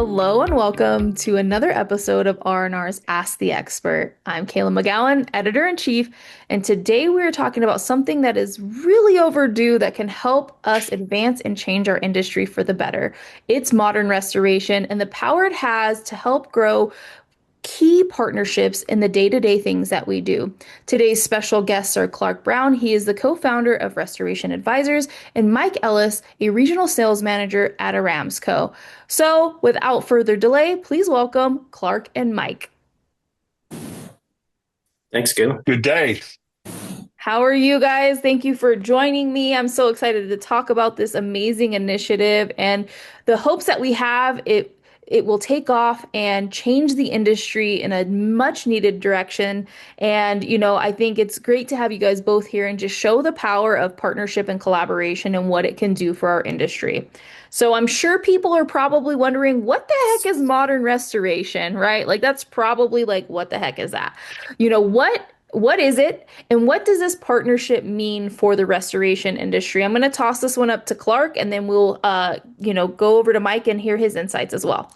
Hello and welcome to another episode of R&R's Ask the Expert. I'm Kayla McGowan, editor-in-chief, and today we're talking about something that is really overdue that can help us advance and change our industry for the better. It's modern restoration and the power it has to help grow key partnerships in the day-to-day things that we do. Today's special guests are Klark Brown. He is the co-founder of Restoration Advisors, and Mike Ellis, a regional sales manager at Aramco. So, without further delay, please welcome Klark and Mike. Thanks, Gil. Good day. How are you guys? Thank you for joining me. I'm so excited to talk about this amazing initiative and the hopes that we have it will take off and change the industry in a much needed direction. And, I think it's great to have you guys both here and just show the power of partnership and collaboration and what it can do for our industry. So I'm sure people are probably wondering, what the heck is modern restoration, right? Like that's probably like, what the heck is that? What is it and what does this partnership mean for the restoration industry? I'm going to toss this one up to Klark and then we'll go over to Mike and hear his insights as well.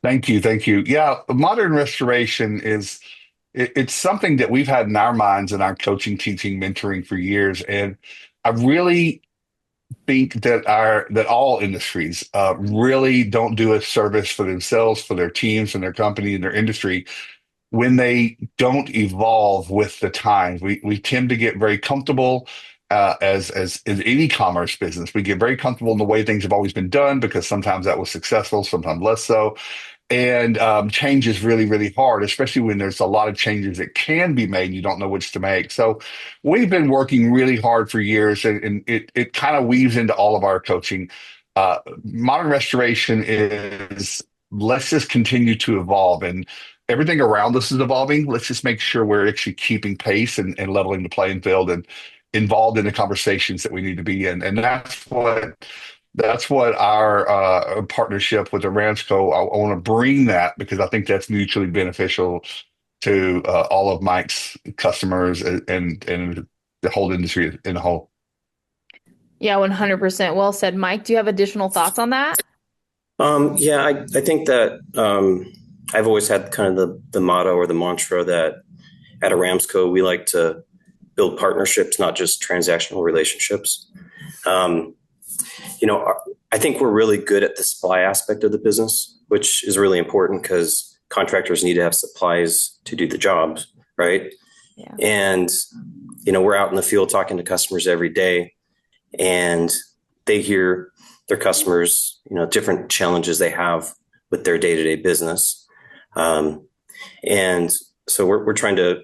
Thank you. Thank you. Yeah, modern restoration it's something that we've had in our minds in our coaching, teaching, mentoring for years. And I really think that all industries really don't do a service for themselves, for their teams and their company and their industry when they don't evolve with the times. We tend to get very comfortable as in any commerce business. We get very comfortable in the way things have always been done because sometimes that was successful, sometimes less so. And change is really, really hard, especially when there's a lot of changes that can be made and you don't know which to make. So we've been working really hard for years, and it kind of weaves into all of our coaching. Modern restoration is let's just continue to evolve, and everything around us is evolving. Let's just make sure we're actually keeping pace and leveling the playing field and involved in the conversations that we need to be in. And that's what our partnership with Aramco, I want to bring that because I think that's mutually beneficial to all of Mike's customers and the whole industry in a whole. Yeah, 100%. Well said, Mike. Do you have additional thoughts on that? Yeah, I think that I've always had kind of the motto or the mantra that at Aramco, we like to build partnerships, not just transactional relationships. I think we're really good at the supply aspect of the business, which is really important because contractors need to have supplies to do the jobs, right? Yeah. And, we're out in the field talking to customers every day, and they hear their customers, different challenges they have with their day-to-day business. And so we're trying to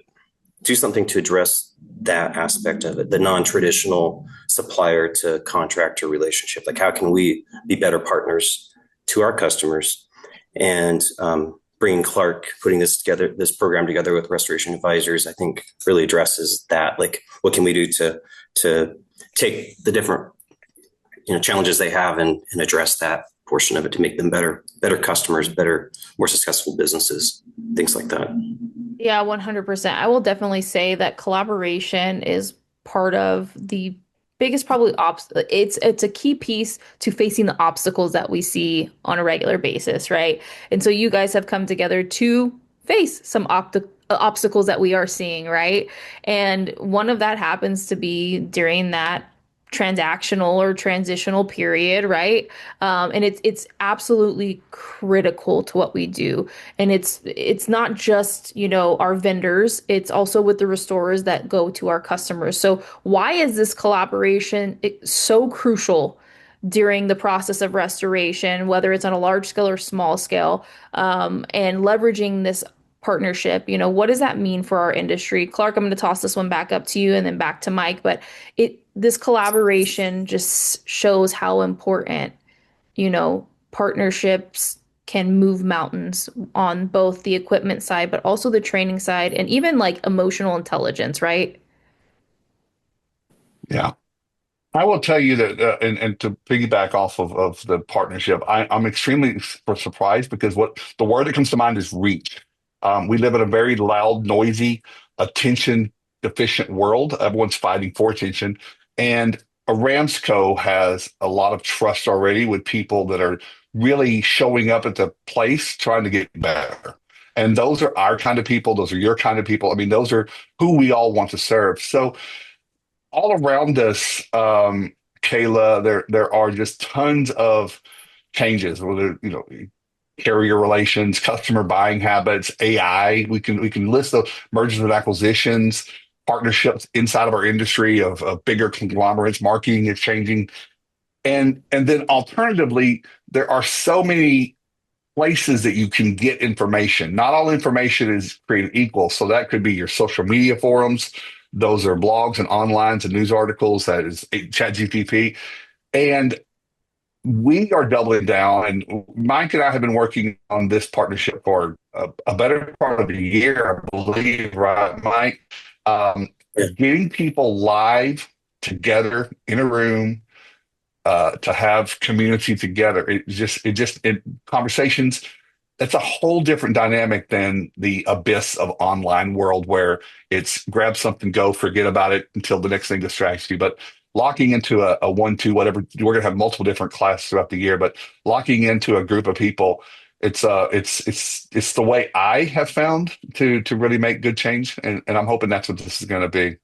do something to address that aspect of it, the non-traditional supplier to contractor relationship. Like, how can we be better partners to our customers? And bringing Klark, putting this program together with Restoration Advisors, I think really addresses that. Like, what can we do to take the different challenges they have and address that portion of it to make them better customers, better, more successful businesses, things like that. Yeah, 100%. I will definitely say that collaboration is part of the biggest probably it's a key piece to facing the obstacles that we see on a regular basis, right? And so you guys have come together to face some obstacles that we are seeing, right? And one of that happens to be during that transactional or transitional period, right? And it's absolutely critical to what we do. And it's not just, our vendors, it's also with the restorers that go to our customers. So why is this collaboration so crucial during the process of restoration, whether it's on a large scale or small scale, and leveraging this partnership? What does that mean for our industry? Klark, I'm going to toss this one back up to you and then back to Mike, but this collaboration just shows how important, partnerships can move mountains on both the equipment side, but also the training side and even like emotional intelligence, right? Yeah. I will tell you that, and to piggyback off of the partnership, I'm extremely surprised because what the word that comes to mind is reach. We live in a very loud, noisy, attention deficient world. Everyone's fighting for attention. And Aramco has a lot of trust already with people that are really showing up at the place trying to get better. And those are our kind of people. Those are your kind of people. I mean, those are who we all want to serve. So all around us, Kayla, there are just tons of changes, whether, carrier relations, customer buying habits, AI. We can list the mergers and acquisitions, partnerships inside of our industry of bigger conglomerates. Marketing is changing, and then alternatively, there are so many places that you can get information. Not all information is created equal. So that could be your social media forums. Those are blogs and onlines and news articles. That is ChatGPT. And we are doubling down. And Mike and I have been working on this partnership for a better part of a year, I believe, right, Mike? Um, Yeah. Getting people live together in a room to have community together. Conversations. That's a whole different dynamic than the abyss of online world where it's grab something, go, forget about it until the next thing distracts you. But locking into a 1-2, whatever, we're going to have multiple different classes throughout the year, but locking into a group of people, it's the way I have found to really make good change. And I'm hoping that's what this is going to be.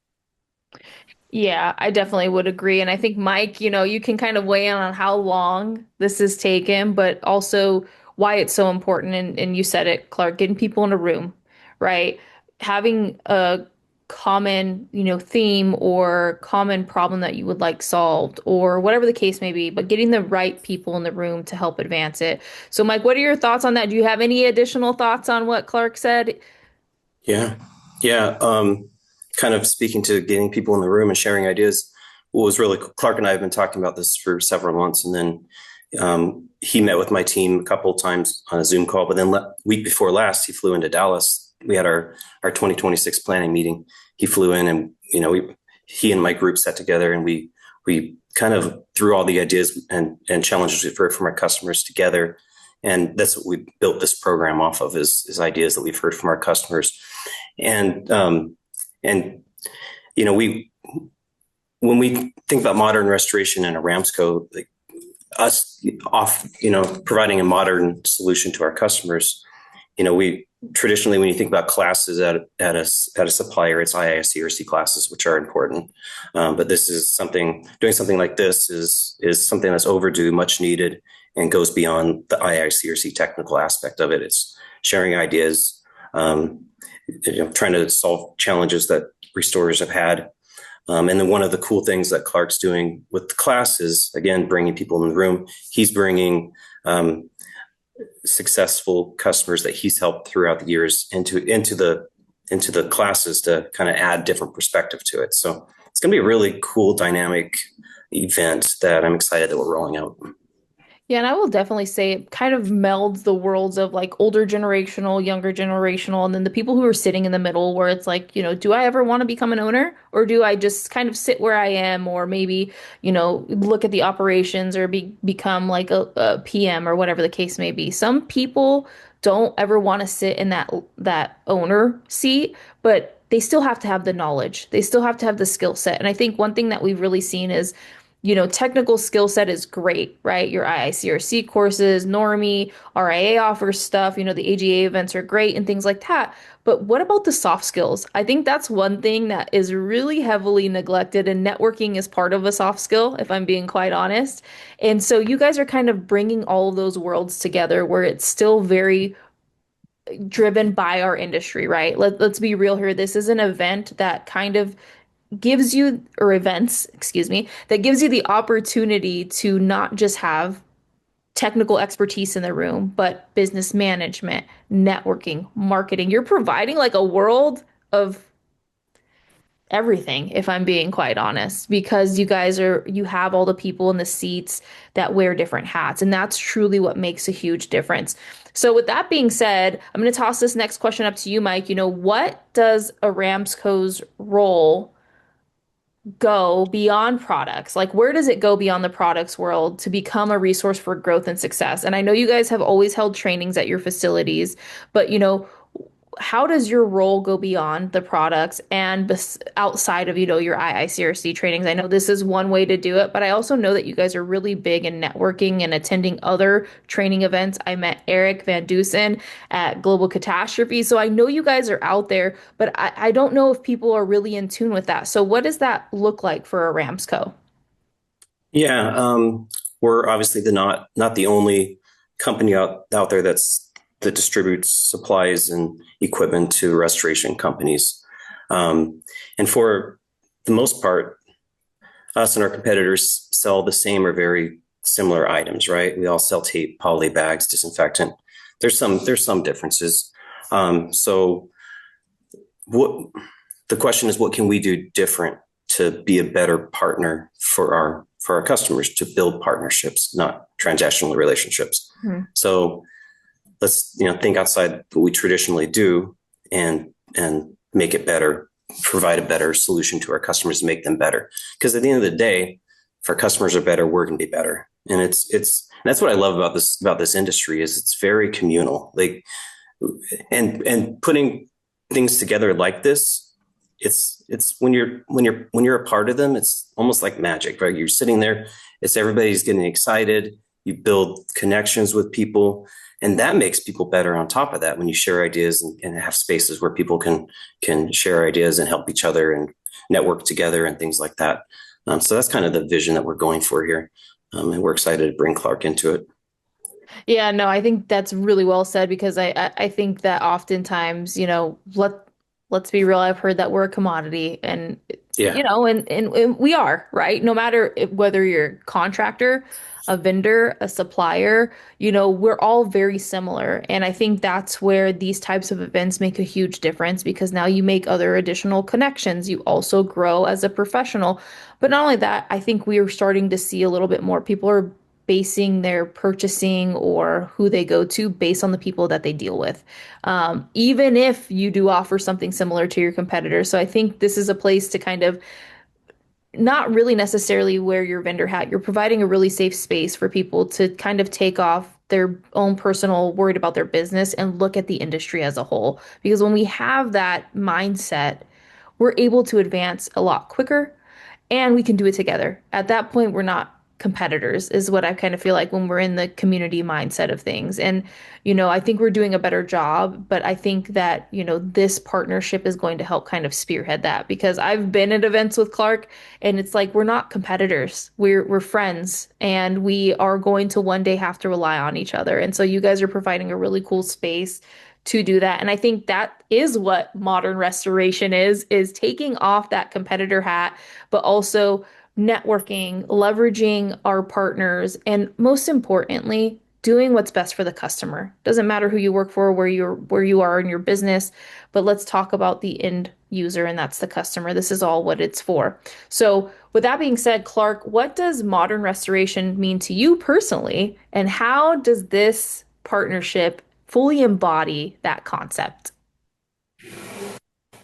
Yeah, I definitely would agree. And I think, Mike, you can kind of weigh in on how long this has taken, but also why it's so important. And you said it, Clark, getting people in a room, right? Having a common, theme or common problem that you would like solved, or whatever the case may be, but getting the right people in the room to help advance it. So, Mike, what are your thoughts on that? Do you have any additional thoughts on what Clark said? Yeah. Yeah. Kind of speaking to getting people in the room and sharing ideas. What was really Clark and I have been talking about this for several months, and then he met with my team a couple of times on a Zoom call. But then week before last, he flew into Dallas. We had our 2026 planning meeting. He flew in, and he and my group sat together, and we kind of threw all the ideas and challenges we've heard from our customers together. And that's what we built this program off of is ideas that we've heard from our customers. And and we when we think about modern restoration in Aramco, like us off, providing a modern solution to our customers, we traditionally, when you think about classes at a supplier, it's IISCRC classes, which are important. But this is doing something like this is something that's overdue, much needed, and goes beyond the IICRC technical aspect of it. It's sharing ideas, trying to solve challenges that restorers have had. And then one of the cool things that Klark's doing with the class is, again, bringing people in the room. He's bringing successful customers that he's helped throughout the years into the classes to kind of add different perspective to it. So it's going to be a really cool, dynamic event that I'm excited that we're rolling out. Yeah, and I will definitely say it kind of melds the worlds of like older generational, younger generational, and then the people who are sitting in the middle where it's like, do I ever want to become an owner or do I just kind of sit where I am or maybe, look at the operations or become like a PM or whatever the case may be. Some people don't ever want to sit in that owner seat, but they still have to have the knowledge. They still have to have the skill set. And I think one thing that we've really seen is technical skill set is great, right? Your IICRC courses, Normie, RIA offers stuff, the AGA events are great and things like that. But what about the soft skills? I think that's one thing that is really heavily neglected, and networking is part of a soft skill, if I'm being quite honest. And so you guys are kind of bringing all of those worlds together where it's still very driven by our industry, right? Let's be real here. This is an event that kind of gives you, or events, excuse me, that gives you the opportunity to not just have technical expertise in the room, but business management, networking, marketing. You're providing like a world of everything, if I'm being quite honest, because you have all the people in the seats that wear different hats. And that's truly what makes a huge difference. So with that being said, I'm going to toss this next question up to you, Mike. What does Aramco's role go beyond products? Like, where does it go beyond the products world to become a resource for growth and success? And I know you guys have always held trainings at your facilities, but how does your role go beyond the products and outside of, your IICRC trainings? I know this is one way to do it, but I also know that you guys are really big in networking and attending other training events. I met Eric Van Dusen at Global Catastrophe. So I know you guys are out there, but I don't know if people are really in tune with that. So what does that look like for a Ramsco? Yeah, we're obviously not the only company out there that distributes supplies and equipment to restoration companies. And for the most part, us and our competitors sell the same or very similar items, right? We all sell tape, poly bags, disinfectant. There's some differences. So what the question is, what can we do different to be a better partner for our customers, to build partnerships, not transactional relationships? Hmm. So let's think outside what we traditionally do and make it better, provide a better solution to our customers, and make them better. Because at the end of the day, if our customers are better, we're going to be better. And that's what I love about this industry is it's very communal. Like and putting things together like this, it's when you're a part of them, it's almost like magic, right? You're sitting there, it's everybody's getting excited, you build connections with people, and that makes people better on top of that when you share ideas and have spaces where people can share ideas and help each other and network together and things like that. So that's kind of the vision that we're going for here. And we're excited to bring Klark into it. Yeah, no, I think that's really well said because I think that oftentimes, let's be real, I've heard that we're a commodity and Yeah. and we are, right? No matter whether you're a contractor, a vendor, a supplier, we're all very similar. And I think that's where these types of events make a huge difference because now you make other additional connections. You also grow as a professional. But not only that, I think we are starting to see a little bit more people are basing their purchasing or who they go to based on the people that they deal with, even if you do offer something similar to your competitors. So I think this is a place to kind of not really necessarily wear your vendor hat. You're providing a really safe space for people to kind of take off their own personal worried about their business and look at the industry as a whole. Because when we have that mindset, we're able to advance a lot quicker and we can do it together. At that point, we're not competitors, is what I kind of feel like when we're in the community mindset of things. And, I think we're doing a better job, but I think that, this partnership is going to help kind of spearhead that because I've been at events with Klark and it's like we're not competitors. We're friends and we are going to one day have to rely on each other. And so you guys are providing a really cool space to do that. And I think that is what modern restoration is taking off that competitor hat, but also networking, leveraging our partners, and most importantly, doing what's best for the customer. Doesn't matter who you work for, where you are in your business, but let's talk about the end user, and that's the customer. This is all what it's for. So, with that being said, Klark, what does modern restoration mean to you personally, and how does this partnership fully embody that concept?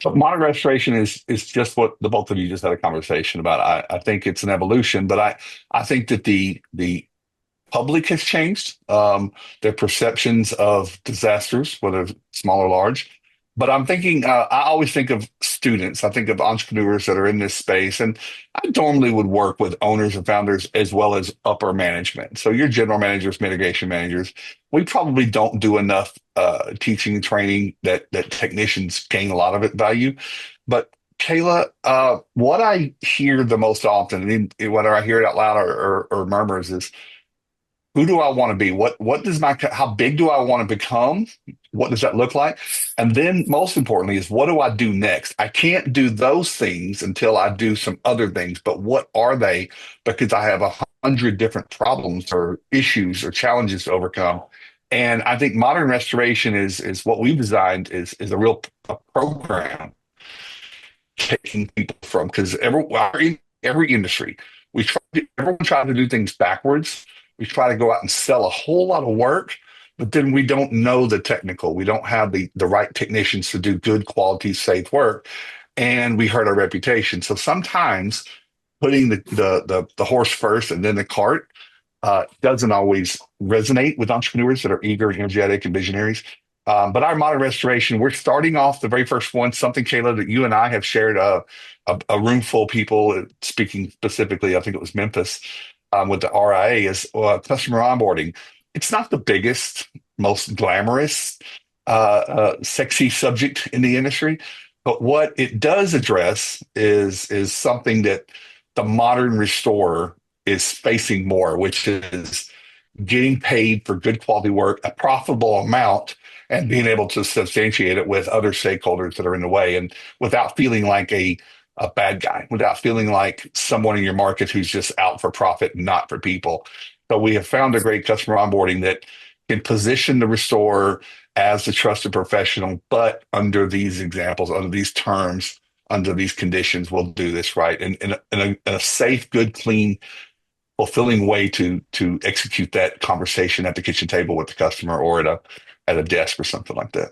But modern restoration is just what the both of you just had a conversation about. I think it's an evolution, but I think that the public has changed, their perceptions of disasters, whether small or large. But I'm thinking, I always think of students. I think of entrepreneurs that are in this space. And I normally would work with owners and founders as well as upper management. So your general managers, mitigation managers, we probably don't do enough teaching and training that technicians gain a lot of it value. But Kayla, what I hear the most often, whether I hear it out loud or murmurs, is who do I want to be? What does how big do I want to become? What does that look like? And then most importantly is what do I do next? I can't do those things until I do some other things, but what are they? Because I have 100 different problems or issues or challenges to overcome. And I think modern restoration is what we've designed is a real program taking people from because every industry everyone tries to do things backwards. We try to go out and sell a whole lot of work, but then we don't know the technical. We don't have the right technicians to do good quality, safe work, and we hurt our reputation. So sometimes putting the horse first and then the cart doesn't always resonate with entrepreneurs that are eager, energetic, and visionaries. But our modern restoration, we're starting off the very first one, something, Kayla, that you and I have shared a room full of people, speaking specifically, I think it was Memphis, with the RIA, is customer onboarding. It's not the biggest, most glamorous, sexy subject in the industry, but what it does address is something that the modern restorer is facing more, which is getting paid for good quality work, a profitable amount, and being able to substantiate it with other stakeholders that are in the way, and without feeling like a bad guy, without feeling like someone in your market who's just out for profit, not for people. So we have found a great customer onboarding that can position the restorer as the trusted professional, but under these examples, under these terms, under these conditions, we'll do this right in a safe, good, clean, fulfilling way to execute that conversation at the kitchen table with the customer or at a desk or something like that.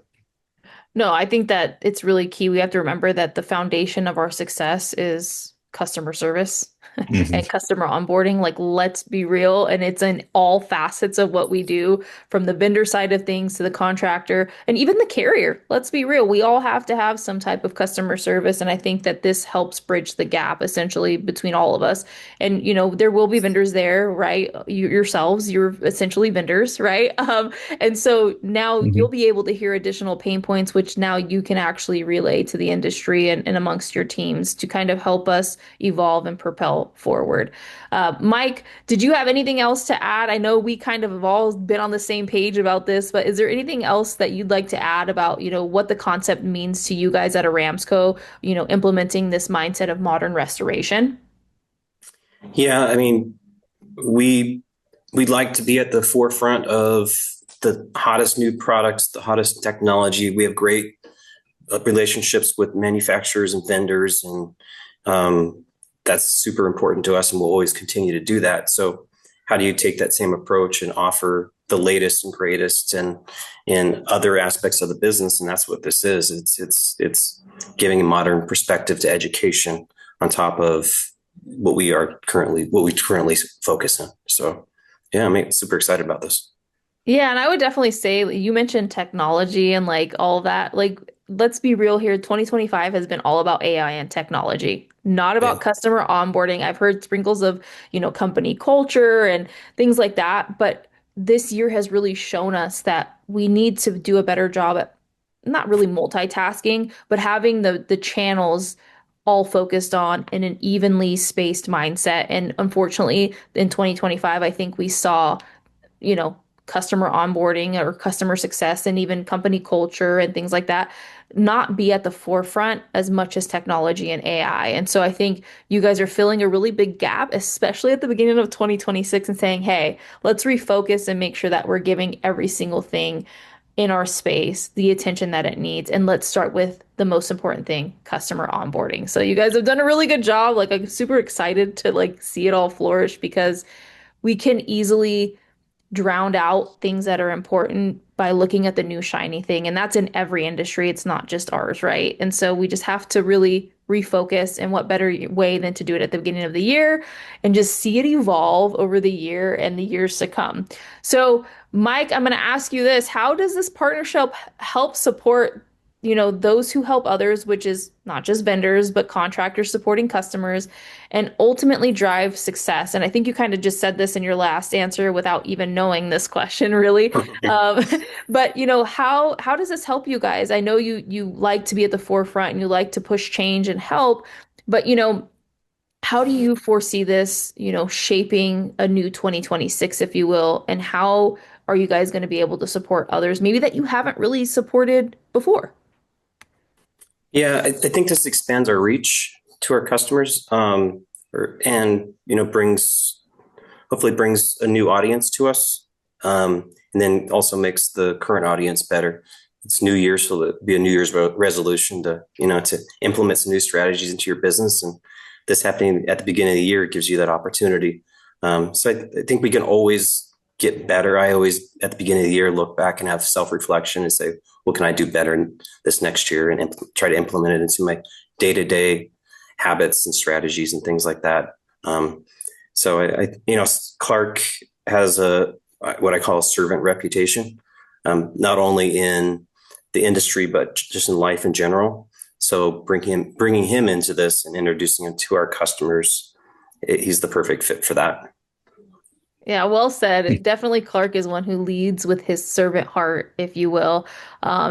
No, I think that it's really key. We have to remember that the foundation of our success is customer service Hmm. and customer onboarding. Like, let's be real. And it's in all facets of what we do, from the vendor side of things to the contractor and even the carrier. Let's be real. We all have to have some type of customer service. And I think that this helps bridge the gap essentially between all of us. And, there will be vendors there, right? You yourselves, you're essentially vendors, right? And so now Hmm. you'll be able to hear additional pain points, which now you can actually relay to the industry and amongst your teams to kind of help us evolve and propel forward. Mike, did you have anything else to add? I know we kind of have all been on the same page about this, but is there anything else that you'd like to add about, what the concept means to you guys at Aramsco, implementing this mindset of modern restoration? Yeah, I mean, we we'd like to be at the forefront of the hottest new products, the hottest technology. We have great relationships with manufacturers and vendors, and that's super important to us, and we'll always continue to do that. So, how do you take that same approach and offer the latest and greatest and in other aspects of the business? And that's what this is. It's giving a modern perspective to education on top of what we currently focus on. So, yeah, I'm super excited about this. Yeah, and I would definitely say you mentioned technology and like all of that. Like, let's be real here. 2025 has been all about AI and technology, not Yeah. about customer onboarding. I've heard sprinkles of, company culture and things like that, but this year has really shown us that we need to do a better job at not really multitasking, but having the channels all focused on in an evenly spaced mindset. And unfortunately, in 2025, I think we saw customer onboarding or customer success and even company culture and things like that not be at the forefront as much as technology and AI. And so I think you guys are filling a really big gap, especially at the beginning of 2026, and saying, hey, let's refocus and make sure that we're giving every single thing in our space the attention that it needs. And let's start with the most important thing, customer onboarding. So you guys have done a really good job. Like, I'm super excited to like see it all flourish because we can easily drowned out things that are important by looking at the new shiny thing. And that's in every industry. It's not just ours, right? And so we just have to really refocus. And what better way than to do it at the beginning of the year and just see it evolve over the year and the years to come. So, Mike, I'm going to ask you this. How does this partnership help support, those who help others, which is not just vendors, but contractors supporting customers, and ultimately drive success? And I think you kind of just said this in your last answer without even knowing this question, really. Um, but how does this help you guys? I know you like to be at the forefront and you like to push change and help, but how do you foresee this, shaping a new 2026, if you will, and how are you guys going to be able to support others, maybe that you haven't really supported before? Yeah, I think this expands our reach to our customers, and brings hopefully brings a new audience to us, and then also makes the current audience better. It's New Year, so it'll be a New Year's resolution to to implement some new strategies into your business, and this happening at the beginning of the year gives you that opportunity. So I think we can always get better. I always at the beginning of the year look back and have self reflection and say, what can I do better in this next year, and try to implement it into my day to day habits and strategies and things like that. So Klark has a what I call a servant reputation. not only in the industry, but just in life in general. So bringing him into this and introducing him to our customers, he's the perfect fit for that. Yeah, well said. Definitely Clark is one who leads with his servant heart, if you will.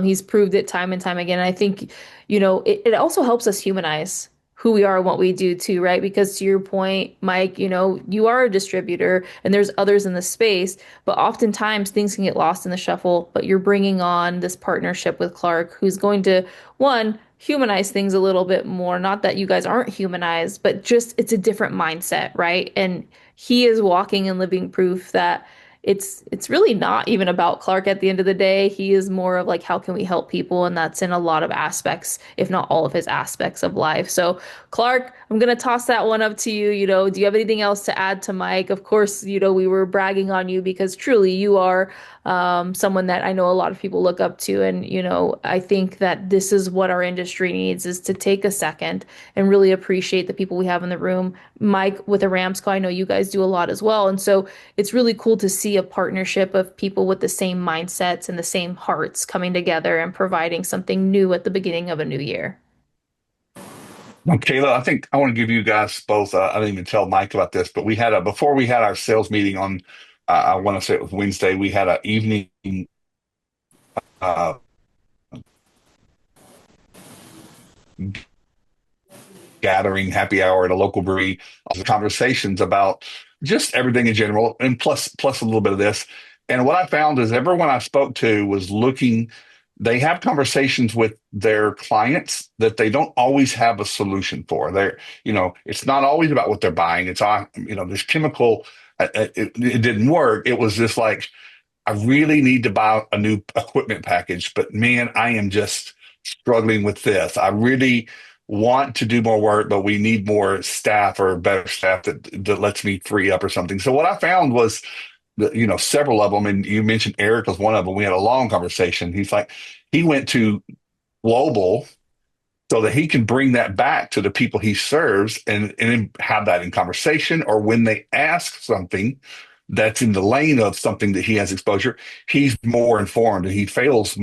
He's proved it time and time again. And I think, it also helps us humanize who we are and what we do too, right? Because to your point, Mike, you are a distributor and there's others in the space, but oftentimes things can get lost in the shuffle. But you're bringing on this partnership with Clark, who's going to, one, humanize things a little bit more. Not that you guys aren't humanized, but just it's a different mindset, right? And he is walking and living proof that it's really not even about Clark at the end of the day. He is more of like how can we help people, and that's in a lot of aspects, if not all of his aspects of life. So Clark, I'm gonna toss that one up to you. Do you have anything else to add to Mike? Of course, we were bragging on you because truly you are someone that I know a lot of people look up to, and I think that this is what our industry needs is to take a second and really appreciate the people we have in the room. Mike with Aramsco, I know you guys do a lot as well. And so it's really cool to see a partnership of people with the same mindsets and the same hearts coming together and providing something new at the beginning of a new year. Well, Kayla, I think I want to give you guys both. I didn't even tell Mike about this, but we had before we had our sales meeting on, I want to say it was Wednesday, we had an evening uh, gathering, happy hour at a local brewery, conversations about just everything in general, and plus a little bit of this. And what I found is everyone I spoke to was looking. They have conversations with their clients that they don't always have a solution for. It's not always about what they're buying. This chemical, it didn't work. It was just like, I really need to buy a new equipment package, but man, I am just struggling with this. I really want to do more work, but we need more staff or better staff that lets me free up or something. So what I found was that, several of them, and you mentioned Eric was one of them. We had a long conversation. He's like, he went to global so that he can bring that back to the people he serves and have that in conversation, or when they ask something that's in the lane of something that he has exposure, he's more informed and he feels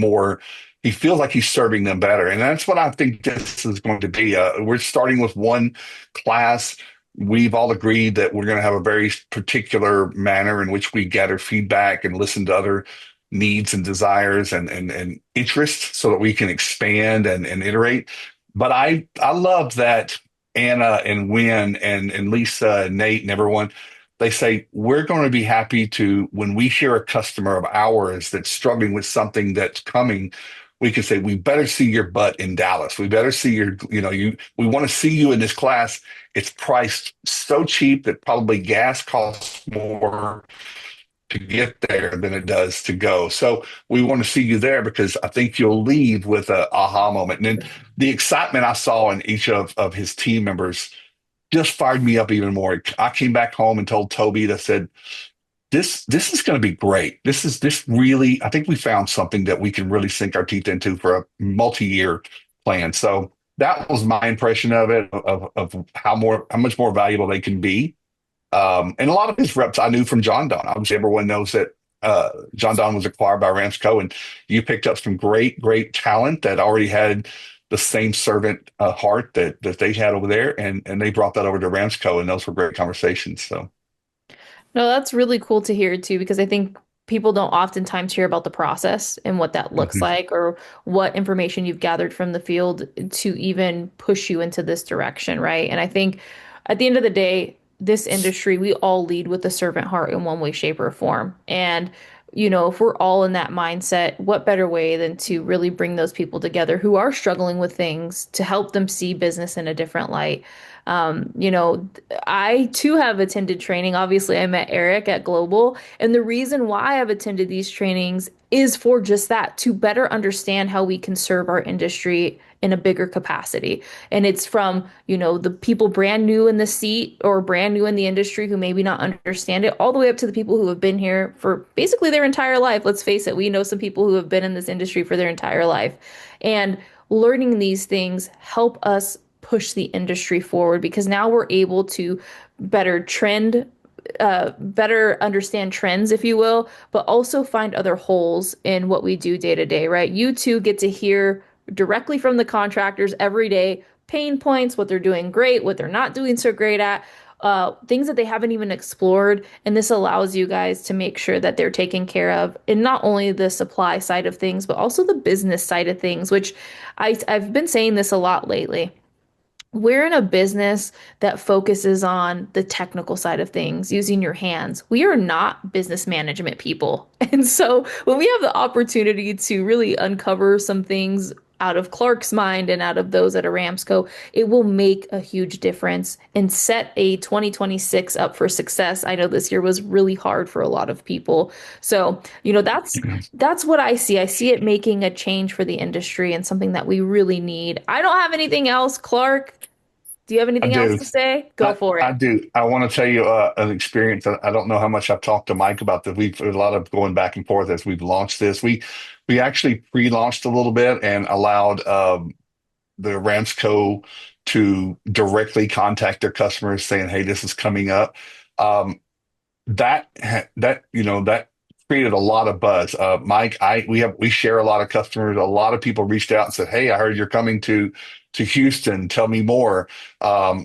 like he's serving them better. And that's what I think this is going to be. We're starting with one class. We've all agreed that we're going to have a very particular manner in which we gather feedback and listen to other needs and desires and interests so that we can expand and iterate. But I love that Anna and Wynn and Lisa and Nate and everyone, they say, we're going to be happy to, when we hear a customer of ours that's struggling with something that's coming, we can say, we better see your butt in Dallas. We better see we want to see you in this class. It's priced so cheap that probably gas costs more to get there than it does to go. So we want to see you there because I think you'll leave with a aha moment. And then the excitement I saw in each of his team members just fired me up even more. I came back home and told Toby that said, this is going to be great. This really, I think we found something that we can really sink our teeth into for a multi-year plan. So that was my impression of it, of how much more valuable they can be. And a lot of his reps I knew from John Don. Obviously, everyone knows that John Don was acquired by Ramsco, and you picked up some great talent that already had the same servant heart that they had over there, and they brought that over to Ramsco, and those were great conversations. So, No, that's really cool to hear too, because I think people don't oftentimes hear about the process and what that looks mhm. like or what information you've gathered from the field to even push you into this direction, right? And I think at the end of the day, this industry, we all lead with the servant heart in one way, shape, or form. And, if we're all in that mindset, what better way than to really bring those people together who are struggling with things to help them see business in a different light? I too have attended training. Obviously, I met Eric at Global, and the reason why I've attended these trainings is for just that, to better understand how we can serve our industry in a bigger capacity. And it's from, the people brand new in the seat or brand new in the industry who maybe not understand it, all the way up to the people who have been here for basically their entire life. Let's face it, we know some people who have been in this industry for their entire life. And learning these things help us push the industry forward because now we're able to better trend better understand trends, if you will, but also find other holes in what we do day to day, right? You two get to hear directly from the contractors every day, pain points, what they're doing great, what they're not doing so great at, things that they haven't even explored. And this allows you guys to make sure that they're taken care of in not only the supply side of things, but also the business side of things, which I've been saying this a lot lately. We're in a business that focuses on the technical side of things, using your hands. We are not business management people. And so when we have the opportunity to really uncover some things out of Klark's mind and out of those at Aramco, it will make a huge difference and set a 2026 up for success. I know this year was really hard for a lot of people. So, that's what I see. I see it making a change for the industry and something that we really need. I don't have anything else, Klark. Do you have I anything else do. to say? Go for I it. do. I want to tell you an experience. I don't know how much I've talked to Mike about this. We've a lot of going back and forth as we've launched this. We actually pre-launched a little bit and allowed the Ramsco to directly contact their customers saying, "Hey, this is coming up." Um, that created a lot of buzz. Mike, we share a lot of customers. A lot of people reached out and said, "Hey, I heard you're coming to Houston. Tell me more."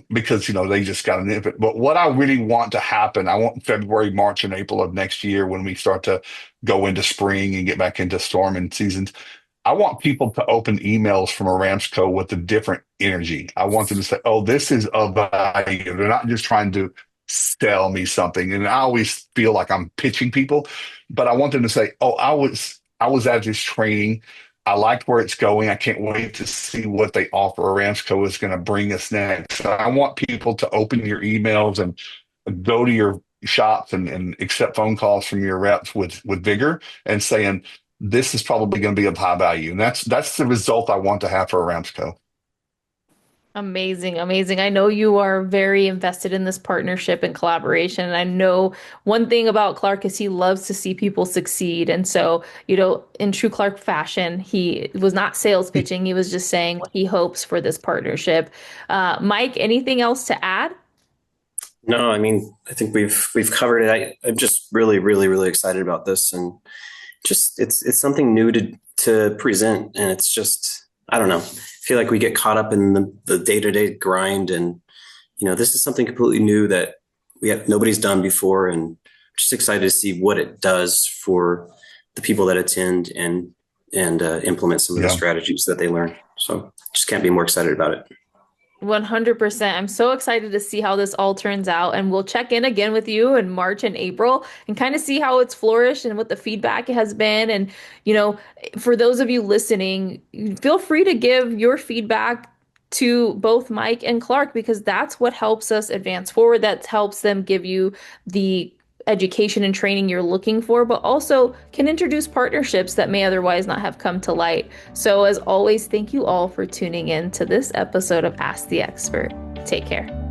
Because they just got an infant. But what I really want to happen, I want February, March, and April of next year when we start to go into spring and get back into storming seasons. I want people to open emails from Aramco with a different energy. I want them to say, "Oh, this is of value." They're not just trying to sell me something. And I always feel like I'm pitching people, but I want them to say, "Oh, I was at this training. I liked where it's going. I can't wait to see what they offer. Aramco is going to bring us next." So I want people to open your emails and go to your shops and accept phone calls from your reps with vigor and saying, "This is probably going to be of high value." And that's the result I want to have for Aramco. Amazing, amazing. I know you are very invested in this partnership and collaboration. And I know one thing about Klark is he loves to see people succeed. And so, in true Klark fashion, he was not sales pitching. He was just saying what he hopes for this partnership. Mike, anything else to add? No, I mean, I think we've covered it. I'm just really, really, really excited about this, and just it's something new to present, and it's just I don't know. I feel like we get caught up in the day-to-day grind, and this is something completely new that nobody's done before, and just excited to see what it does for the people that attend and implement some of the Yeah. strategies that they learn. So just can't be more excited about it. 100%. I'm so excited to see how this all turns out. And we'll check in again with you in March and April and kind of see how it's flourished and what the feedback has been. And, for those of you listening, feel free to give your feedback to both Mike and Klark because that's what helps us advance forward. That helps them give you the education and training you're looking for, but also can introduce partnerships that may otherwise not have come to light. So, as always, thank you all for tuning in to this episode of Ask the Expert. Take care.